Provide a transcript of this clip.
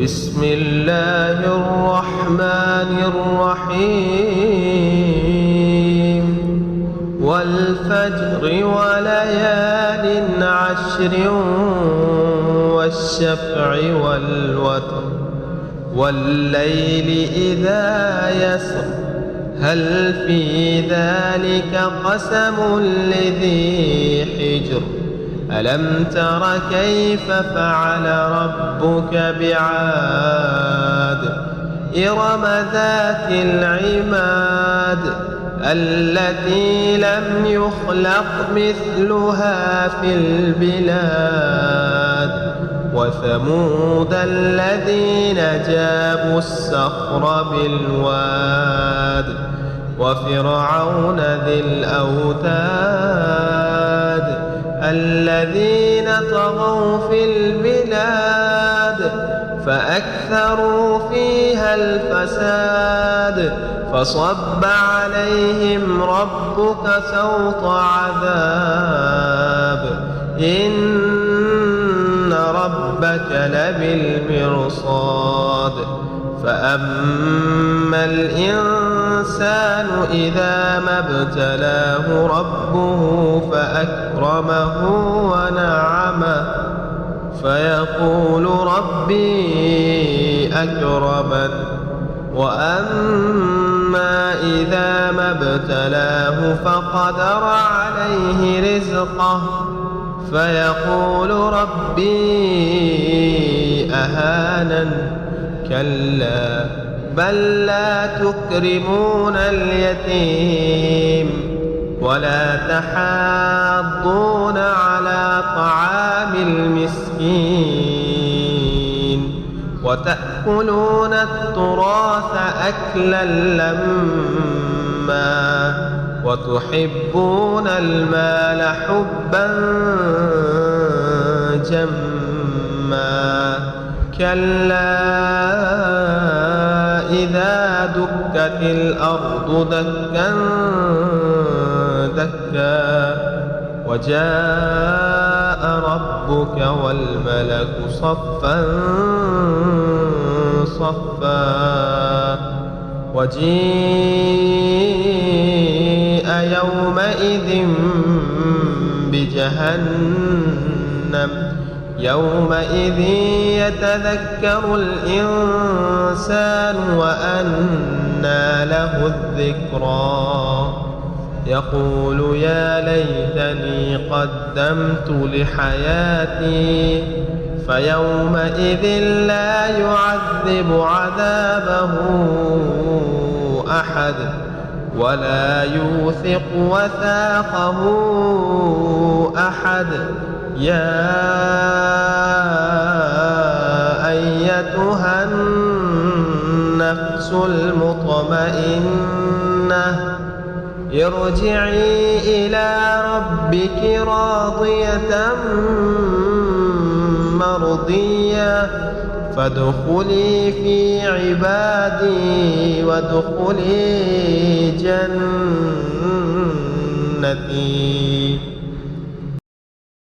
بسم الله الرحمن الرحيم والفجر وليال عشر والشفع والوتر والليل إذا يسر هل في ذلك قسم لذي حجر ألم تر كيف فعل ربك بعاد إرم ذات العماد التي لم يخلق مثلها في البلاد وثمود الذين جابوا الصخر بالواد وفرعون ذي الأوتاد الذين طغوا في البلاد فأكثروا فيها الفساد فصب عليهم ربك سوط عذاب إن ربك لبالمرصاد فأما الإنسان إذا ما ابتلاه ربه فأكرمه ونعمه فيقول ربي أكرمن وأما إذا ما ابتلاه فقدر عليه رزقه فيقول ربي أهانن كلا بل لا تكرمون اليتيم ولا تحاضون على طعام المسكين وتأكلون التراث أكلا لما وتحبون المال حبا جما كلا إذا دكت الأرض دكا دكا وجاء ربك والملك صفا صفا وجيء يومئذ بجهنم يومئذ يتذكر الإنسان وأنى له الذكرى يقول يا ليتني قدمت لحياتي فيومئذ لا يعذب عذابه أحد ولا يوثق وثاقه أحد يا أيتها النفس المطمئنة ارجعي إلى ربك راضية مرضية فادخلي في عبادي وادخلي جنتي.